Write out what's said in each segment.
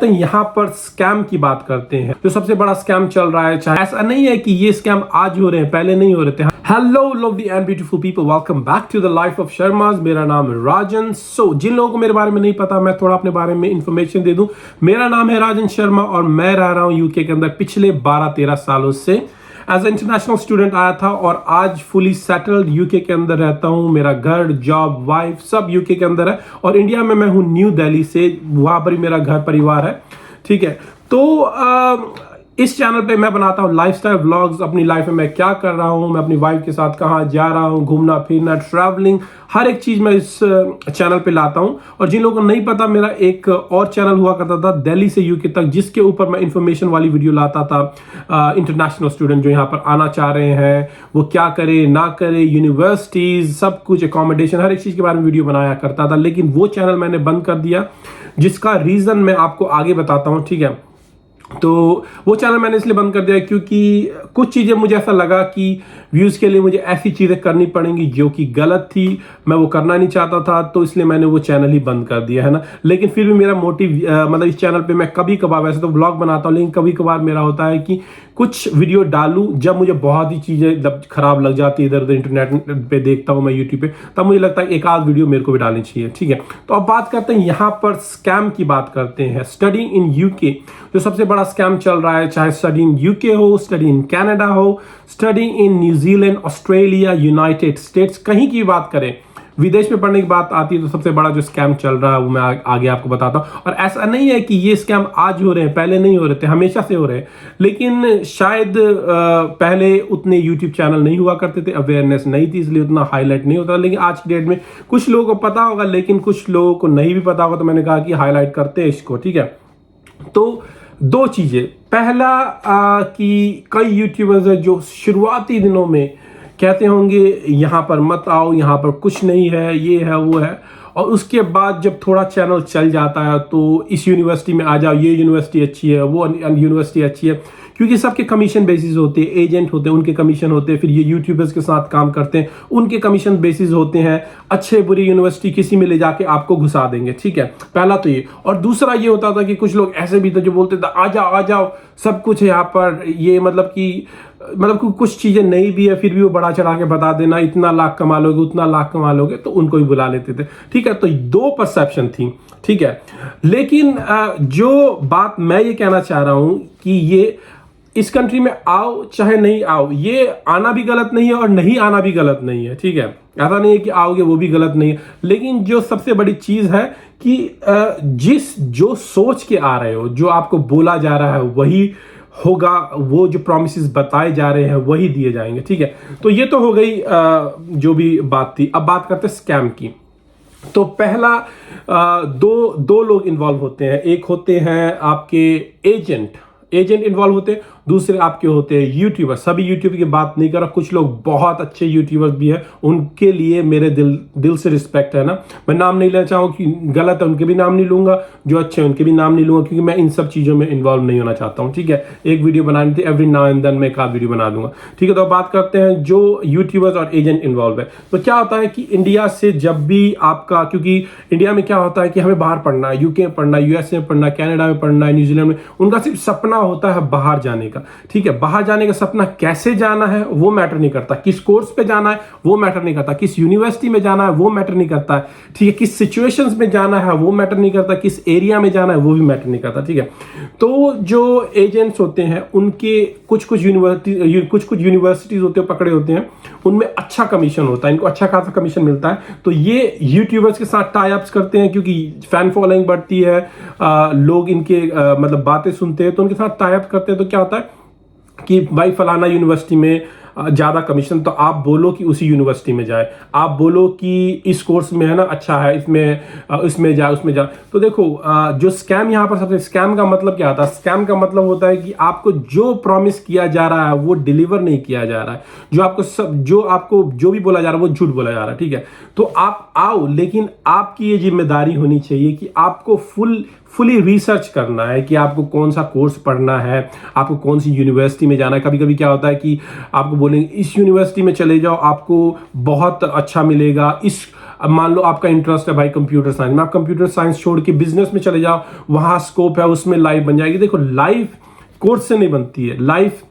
तो यहाँ पर स्कैम की बात करते हैं। जो सबसे बड़ा स्कैम चल रहा है, चाहे ऐसा नहीं है कि ये स्कैम आज हो रहे हैं, पहले नहीं हो रहे थे। Hello lovely and beautiful people, welcome back to the life of Sharmas. मेरा नाम है राजन। जिन लोगों को मेरे बारे में नहीं पता, मैं थोड़ा अपने बारे में इंफॉर्मेशन दे दूं। मेरा नाम है राजन शर्मा और मैं रह रहा हूं यूके के अंदर पिछले 12-13 सालों से। एज इंटरनेशनल स्टूडेंट आया था और आज फुली सेटल्ड यूके के अंदर रहता हूं। मेरा घर, जॉब, वाइफ सब यूके के अंदर है और इंडिया में मैं हूं न्यू दिल्ली से। वहां पर ही मेरा घर परिवार है। ठीक है, तो इस चैनल पे मैं बनाता हूँ लाइफस्टाइल व्लॉग्स। अपनी लाइफ में मैं क्या कर रहा हूँ, मैं अपनी वाइफ के साथ कहाँ जा रहा हूँ, घूमना फिरना, ट्रैवलिंग, हर एक चीज मैं इस चैनल पे लाता हूँ। और जिन लोगों को नहीं पता, मेरा एक और चैनल हुआ करता था दिल्ली से यूके तक, जिसके ऊपर मैं इंफॉर्मेशन वाली वीडियो लाता था। इंटरनेशनल स्टूडेंट जो यहाँ पर आना चाह रहे हैं वो क्या करे ना करे, यूनिवर्सिटीज, सब कुछ, अकोमोडेशन, हर एक चीज के बारे में वीडियो बनाया करता था। लेकिन वो चैनल मैंने बंद कर दिया, जिसका रीजन मैं आपको आगे बताता हूँ। ठीक है, तो वो चैनल मैंने इसलिए बंद कर दिया क्योंकि कुछ चीज़ें मुझे ऐसा लगा कि व्यूज़ के लिए मुझे ऐसी चीज़ें करनी पड़ेंगी जो कि गलत थी, मैं वो करना नहीं चाहता था, तो इसलिए मैंने वो चैनल ही बंद कर दिया है ना। लेकिन फिर भी मेरा मोटिव मतलब इस चैनल पे मैं कभी कभार, वैसे तो व्लॉग बनाता हूँ, लेकिन कभी कभार मेरा होता है कि कुछ वीडियो डालूं जब मुझे बहुत ही चीज़ें खराब लग जाती है, इधर उधर इंटरनेट पे देखता हूँ मैं, यूट्यूब पे, तब मुझे लगता है एक आध वीडियो मेरे को भी डालनी चाहिए। ठीक है, तो अब बात करते हैं यहाँ पर स्कैम की बात करते हैं। स्टडी इन यूके, जो सबसे बड़ा स्कैम चल रहा है, चाहे स्टडी इन यूके हो, स्टडी इन कनाडा हो, study in New Zealand, Australia, United states, कहीं की बात करें, विदेश में पढ़ने की बात आती है, तो सबसे बड़ा जो स्कैम चल रहा है वो मैं आगे आपको बताता हूँ। और ऐसा नहीं है कि ये स्कैम आज हो रहे हैं, पहले नहीं हो रहे थे, हमेशा से हो रहे हैं। लेकिन शायद पहले उतने यूट्यूब चैनल नहीं हुआ करते थे, अवेयरनेस नहीं थी, इसलिए उतना हाईलाइट नहीं होता। लेकिन आज की डेट में कुछ लोगों को पता होगा, लेकिन कुछ लोगों को नहीं भी पता होगा, तो मैंने कहा कि हाईलाइट करते हैं इसको। ठीक है, तो दो चीजें। पहला कि कई यूट्यूबर्स है जो शुरुआती दिनों में कहते होंगे यहाँ पर मत आओ, यहाँ पर कुछ नहीं है, ये है वो है, और उसके बाद जब थोड़ा चैनल चल जाता है तो इस यूनिवर्सिटी में आ जाओ, ये यूनिवर्सिटी अच्छी है, वो यूनिवर्सिटी अच्छी है, क्योंकि सबके कमीशन बेसिस होते हैं, एजेंट होते हैं, उनके कमीशन होते हैं, फिर ये यूट्यूबर्स के साथ काम करते हैं, उनके कमीशन बेसिस होते हैं। अच्छे बुरी यूनिवर्सिटी किसी में ले जाके आपको घुसा देंगे। ठीक है, पहला तो ये। और दूसरा ये होता था कि कुछ लोग ऐसे भी थे जो बोलते थे आ जाओ सब कुछ है यहाँ पर, ये मतलब कि कुछ चीजें नहीं भी है, फिर भी वो बढ़ा चढ़ा के बता देना, इतना लाख कमा लोगे, उतना लाख कमा लोगे, तो उनको ही बुला लेते थे। ठीक है, तो दो परसेप्शन थी। ठीक है, लेकिन जो बात मैं ये कहना चाह रहा हूं कि ये इस कंट्री में आओ चाहे नहीं आओ, ये आना भी गलत नहीं है और नहीं आना भी गलत नहीं है। ठीक है, ऐसा नहीं है कि आओगे वो भी गलत नहीं है। लेकिन जो सबसे बड़ी चीज है कि जो सोच के आ रहे हो, जो आपको बोला जा रहा है वही होगा, वो जो प्रॉमिसेस बताए जा रहे हैं वही दिए जाएंगे। ठीक है, तो ये तो हो गई जो भी बात थी। अब बात करते हैं स्कैम की। तो पहला दो लोग इन्वॉल्व होते हैं। एक होते हैं आपके एजेंट इन्वॉल्व होते हैं, दूसरे आपके होते हैं यूट्यूबर। सभी यूट्यूबर की बात नहीं कर रहा, कुछ लोग बहुत अच्छे यूट्यूबर्स भी हैं, उनके लिए मेरे दिल से रिस्पेक्ट है ना। मैं नाम नहीं लेना चाहूँ कि गलत है, उनके भी नाम नहीं लूंगा, जो अच्छे हैं उनके भी नाम नहीं लूंगा, क्योंकि मैं इन सब चीज़ों में इन्वॉल्व नहीं होना चाहता हूँ। ठीक है, एक वीडियो बनानी थी, एवरी नाउ एंड देन मैं एक आध वीडियो बना दूंगा। ठीक है, तो बात करते हैं जो यूट्यूबर्स और एजेंट इन्वॉल्व है। तो क्या होता है कि इंडिया से जब भी आपका, क्योंकि इंडिया में क्या होता है कि हमें बाहर पढ़ना है, यूके में पढ़ना है, यूएसए में पढ़ना है, कनाडा में पढ़ना है, न्यूजीलैंड में, उनका सिर्फ सपना होता है बाहर जाने का। ठीक है, बाहर जाने का सपना, कैसे जाना है वो मैटर नहीं करता, किस कोर्स पे जाना है वो मैटर नहीं करता, किस यूनिवर्सिटी में जाना है वो मैटर नहीं करता। ठीक है, किस सिचुएशंस में जाना है वो मैटर नहीं करता, किस एरिया में जाना है वो भी मैटर नहीं करता। ठीक है, तो जो एजेंट्स होते हैं उनके कुछ यूनिवर्सिटीज होते हैं, पकड़े होते हैं, उनमें अच्छा कमीशन होता है, इनको अच्छा खासा कमीशन मिलता है। तो ये यूट्यूबर्स के साथ टाई अप्स करते हैं, क्योंकि फैन फॉलोइंग बढ़ती है, लोग इनके मतलब बातें सुनते हैं, तो उनके साथ टाई अप करते हैं। तो क्या होता है कि भाई फलाना यूनिवर्सिटी में ज्यादा कमीशन, तो आप बोलो कि उसी यूनिवर्सिटी में जाए, आप बोलो कि इस कोर्स में है ना अच्छा है, इसमें जाए, उसमें जाए। तो देखो जो स्कैम यहाँ पर, सबसे स्कैम का मतलब क्या होता है? स्कैम का मतलब होता है कि आपको जो प्रॉमिस किया जा रहा है वो डिलीवर नहीं किया जा रहा है, जो भी बोला जा रहा है वो झूठ बोला जा रहा है। ठीक है, तो आप आओ, लेकिन आपकी ये जिम्मेदारी होनी चाहिए कि आपको फुली रिसर्च करना है कि आपको कौन सा कोर्स पढ़ना है, आपको कौन सी यूनिवर्सिटी में जाना है। कभी कभी क्या होता है कि आपको बोलेंगे इस यूनिवर्सिटी में चले जाओ, आपको बहुत अच्छा मिलेगा, इस अब मान लो आपका इंटरेस्ट है भाई कंप्यूटर साइंस में, आप कंप्यूटर साइंस छोड़ के बिजनेस में चले जाओ, वहां स्कोप है, उसमें लाइफ बन जाएगी। देखो लाइफ कोर्स से नहीं बनती है, लाइफ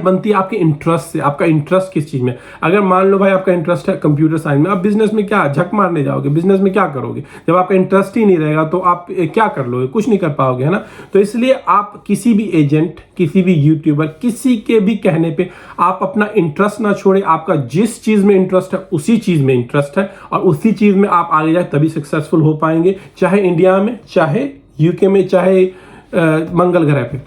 बनती है आपके इंटरेस्ट से। आपका इंटरेस्ट किस चीज में, अगर मान लो भाई आपका इंटरेस्ट है कंप्यूटर साइंस में, आप बिजनेस में क्या झक मारने जाओगे, बिजनेस में क्या करोगे? जब आपका इंटरेस्ट ही नहीं रहेगा तो आप क्या कर लोगे? कुछ नहीं कर पाओगे, है ना। तो इसलिए आप किसी भी एजेंट, किसी भी यूट्यूबर, किसी के भी कहने पे आप अपना इंटरेस्ट ना छोड़े। आपका जिस चीज में इंटरेस्ट है उसी चीज में इंटरेस्ट है और उसी चीज में आप आगे जाए तभी सक्सेसफुल हो पाएंगे, चाहे इंडिया में, चाहे यूके में, चाहे मंगल ग्रह पे,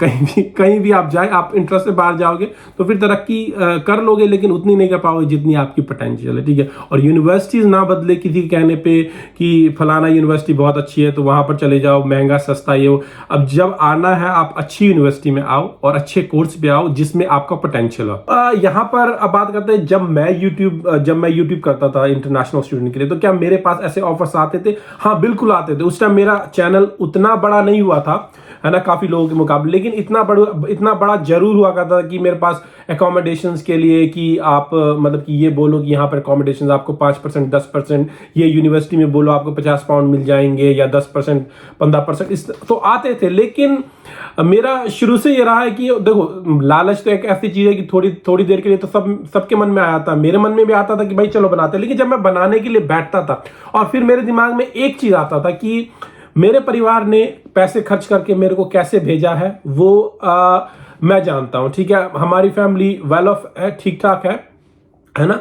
कहीं भी आप जाए, आप इंटरेस्ट से बाहर जाओगे तो फिर तरक्की कर लोगे, लेकिन उतनी नहीं कर पाओगे जितनी आपकी पोटेंशियल है, ठीक है। और यूनिवर्सिटीज ना बदले किसी के कहने पे कि फलाना यूनिवर्सिटी बहुत अच्छी है तो वहां पर चले जाओ, महंगा सस्ता ये वो। अब जब आना है आप अच्छी यूनिवर्सिटी में आओ और अच्छे कोर्स पे आओ जिसमें आपका पोटेंशियल हो। यहाँ पर अब बात करते हैं, जब मैं यूट्यूब करता था इंटरनेशनल स्टूडेंट के लिए, तो क्या मेरे पास ऐसे ऑफर्स आते थे? हाँ बिल्कुल आते थे। उस टाइम मेरा चैनल उतना बड़ा नहीं हुआ था, है ना, काफी लोगों के मुकाबले, लेकिन इतना बड़ा जरूर हुआ करता था कि मेरे पास अकोमोडेशंस के लिए कि आप मतलब कि ये बोलो कि यहाँ पर अकोमोडेशंस आपको 5% 10%, ये यूनिवर्सिटी में बोलो आपको 50 पाउंड मिल जाएंगे या 10% 15%, इस तो आते थे। लेकिन मेरा शुरू से ये रहा है कि देखो लालच तो एक ऐसी चीज है कि थोड़ी देर के लिए तो सबके मन में आया था, मेरे मन में भी आता था कि भाई चलो बनाते, लेकिन जब मैं बनाने के लिए बैठता था और फिर मेरे दिमाग में एक चीज आता था कि मेरे परिवार ने पैसे खर्च करके मेरे को कैसे भेजा है वो मैं जानता हूं, ठीक है। हमारी फैमिली वेल ऑफ है, ठीक ठाक है ना।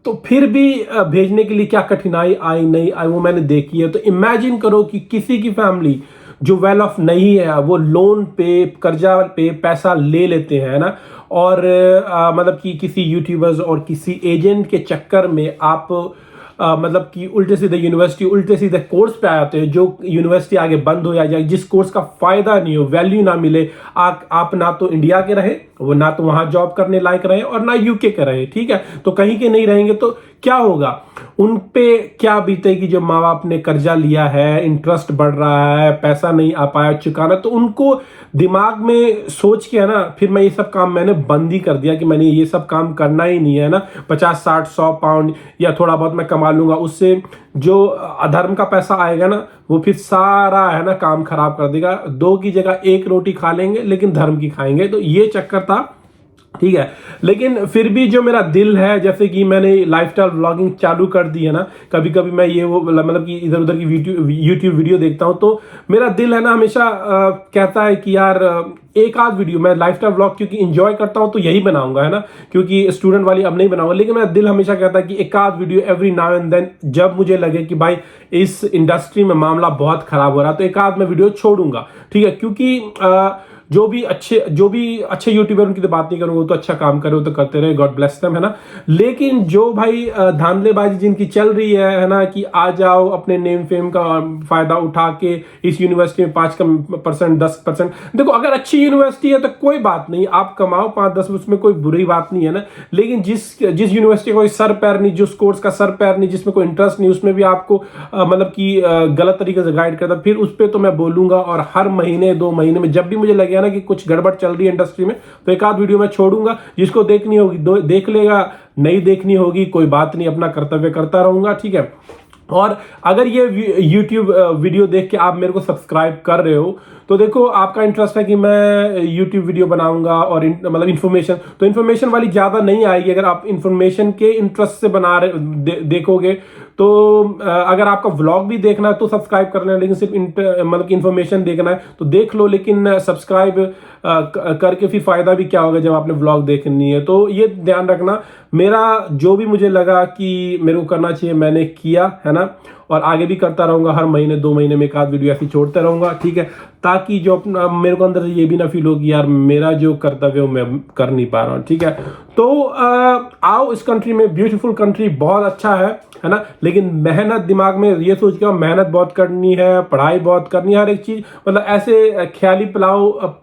तो फिर भी भेजने के लिए क्या कठिनाई आई नहीं आई वो मैंने देखी है। तो इमेजिन करो कि किसी की फैमिली जो वेल ऑफ नहीं है वो लोन पे, कर्जा पे पैसा ले लेते हैं ना, और मतलब कि किसी यूट्यूबर्स और किसी एजेंट के चक्कर में आप मतलब कि उल्टे सीधे यूनिवर्सिटी, उल्टे सीधे कोर्स पे आते हैं, जो यूनिवर्सिटी आगे बंद हो जाए, जिस कोर्स का फायदा नहीं हो, वैल्यू ना मिले। आप ना तो इंडिया के रहे, वो ना तो वहां जॉब करने लायक रहे और ना यूके के रहे, ठीक है। तो कहीं के नहीं रहेंगे तो क्या होगा, उन पे क्या बीतेगी? जो माँ बाप ने कर्जा लिया है, इंटरेस्ट बढ़ रहा है, पैसा नहीं आ पाया चुकाना, तो उनको दिमाग में सोच के, है ना, फिर मैं ये सब काम मैंने बंद ही कर दिया कि मैंने ये सब काम करना ही नहीं है ना। 50 60 100 पाउंड या थोड़ा बहुत मैं कमा लूंगा, उससे जो अधर्म का पैसा आएगा ना वो फिर सारा, है ना, काम खराब कर देगा। 2 की जगह 1 रोटी खा लेंगे लेकिन धर्म की खाएंगे, तो ये चक्कर था, ठीक है। लेकिन फिर भी जो मेरा दिल है, जैसे कि मैंने लाइफस्टाइल व्लॉगिंग चालू कर दी है ना, कभी कभी मैं ये वो मतलब कि इधर उधर की यूट्यूब वीडियो देखता हूं, तो मेरा दिल है ना हमेशा कहता है कि यार एक आध वीडियो मैं लाइफस्टाइल व्लॉग क्योंकि एंजॉय करता हूं तो यही बनाऊंगा, है ना, क्योंकि स्टूडेंट वाली अब नहीं बनाऊंगा। लेकिन मेरा दिल हमेशा कहता है कि एक आध video every now and then, जब मुझे लगे कि भाई इस इंडस्ट्री में मामला बहुत खराब हो रहा है तो एक आध मैं वीडियो छोड़ूंगा, ठीक है। क्योंकि जो भी अच्छे यूट्यूबर, उनकी तो बात नहीं करूंगा, वो तो अच्छा काम करे, वो तो करते रहे, गॉड ब्लेस देम, है ना। लेकिन जो भाई धांधलेबाजी जिनकी चल रही है ना, कि आ जाओ अपने नेम फेम का फायदा उठा के इस यूनिवर्सिटी में 5% 10%, देखो अगर अच्छी यूनिवर्सिटी है तो कोई बात नहीं, आप कमाओ 5-10, उसमें कोई बुरी बात नहीं है ना। लेकिन जिस यूनिवर्सिटी का कोई सर पैर नहीं, जिस कोर्स का सर पैर नहीं, जिसमें कोई इंटरेस्ट नहीं, उसमें भी आपको मतलब कि गलत तरीके से गाइड करता, फिर उस पर तो मैं बोलूंगा। और हर महीने 2 महीने में जब भी मुझे लगे ना कि कुछ गड़बड़ चल रही है इंडस्ट्री में, तो एक आध वीडियो मैं छोड़ूंगा। जिसको देखनी होगी देख लेगा, नहीं देखनी होगी कोई बात नहीं, अपना कर्तव्य करता रहूंगा, ठीक है। और अगर ये YouTube वीडियो देख के आप मेरे को सब्सक्राइब कर रहे हो तो देखो आपका इंटरेस्ट है कि मैं YouTube वीडियो बनाऊंगा और मतलब इन्फॉर्मेशन, तो इन्फॉर्मेशन वाली ज्यादा नहीं आएगी। अगर आप इन्फॉर्मेशन के इंटरेस्ट से बना रहे देखोगे तो अगर आपका व्लॉग भी देखना है तो सब्सक्राइब करना है, लेकिन सिर्फ मतलब इन्फॉर्मेशन देखना है तो देख लो, लेकिन सब्सक्राइब करके फिर फायदा भी क्या होगा जब आपने व्लॉग देखनी है। तो ये ध्यान रखना, मेरा जो भी मुझे लगा कि मेरे को करना चाहिए मैंने किया, है ना, और आगे भी करता रहूंगा। हर महीने 2 महीने में एक आध वीडियो ऐसी छोड़ता रहूंगा, ठीक है, ताकि जो अपना मेरे को अंदर ये भी ना फील हो कि यार मेरा जो कर्तव्य है मैं कर नहीं पा रहा हूँ, ठीक है। तो आओ, इस कंट्री में, ब्यूटीफुल कंट्री, बहुत अच्छा है ना, लेकिन मेहनत, दिमाग में ये सोच के मेहनत बहुत करनी है, पढ़ाई बहुत करनी है, हर एक चीज, मतलब ऐसे ख्याली पुलाव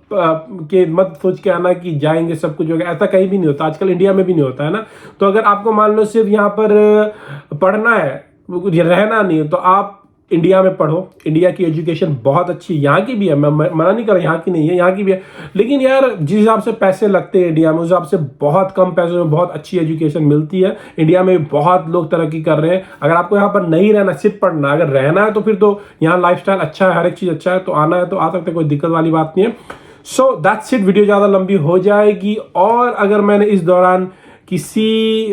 के मत सोच के आना कि जाएंगे सब कुछ होगा, ऐसा कहीं भी नहीं होता, आजकल इंडिया में भी नहीं होता, है ना। तो अगर आपको मान लो सिर्फ यहाँ पर पढ़ना है, रहना नहीं है, तो आप इंडिया में पढ़ो। इंडिया की एजुकेशन बहुत अच्छी, यहाँ की भी है, मैं मना नहीं कर रहा यहाँ की नहीं है, यहाँ की भी है, लेकिन यार जिस हिसाब से पैसे लगते हैं इंडिया में उस हिसाब से बहुत कम पैसों में बहुत अच्छी एजुकेशन मिलती है। इंडिया में बहुत लोग तरक्की कर रहे हैं। अगर आपको यहाँ पर नहीं रहना, सिर्फ पढ़ना, अगर रहना है तो फिर तो यहाँ लाइफस्टाइल अच्छा है, हर एक चीज़ अच्छा है, तो आना है तो आ सकते, कोई दिक्कत वाली बात नहीं है। सो दैट्स इट, वीडियो ज़्यादा लंबी हो जाएगी। और अगर मैंने इस दौरान किसी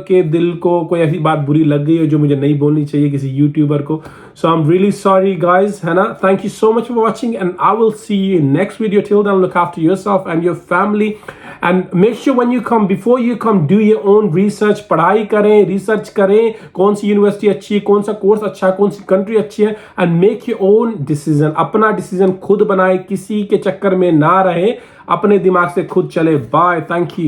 के दिल को कोई ऐसी बात बुरी लग गई है जो मुझे नहीं बोलनी चाहिए किसी यूट्यूबर को, so I am really sorry guys, है ना। Thank you so much for watching and I will see you in next video. Till then look after yourself and your family and make sure when you come, before you come, do your own research. पढ़ाई करें, research करें, कौन सी university अच्छी है, कौन सा course अच्छा है, कौन सी कंट्री अच्छी है, and make your own decision. अपना डिसीजन खुद बनाए, किसी के चक्कर में ना रहे, अपने दिमाग से खुद चले। Bye, thank you.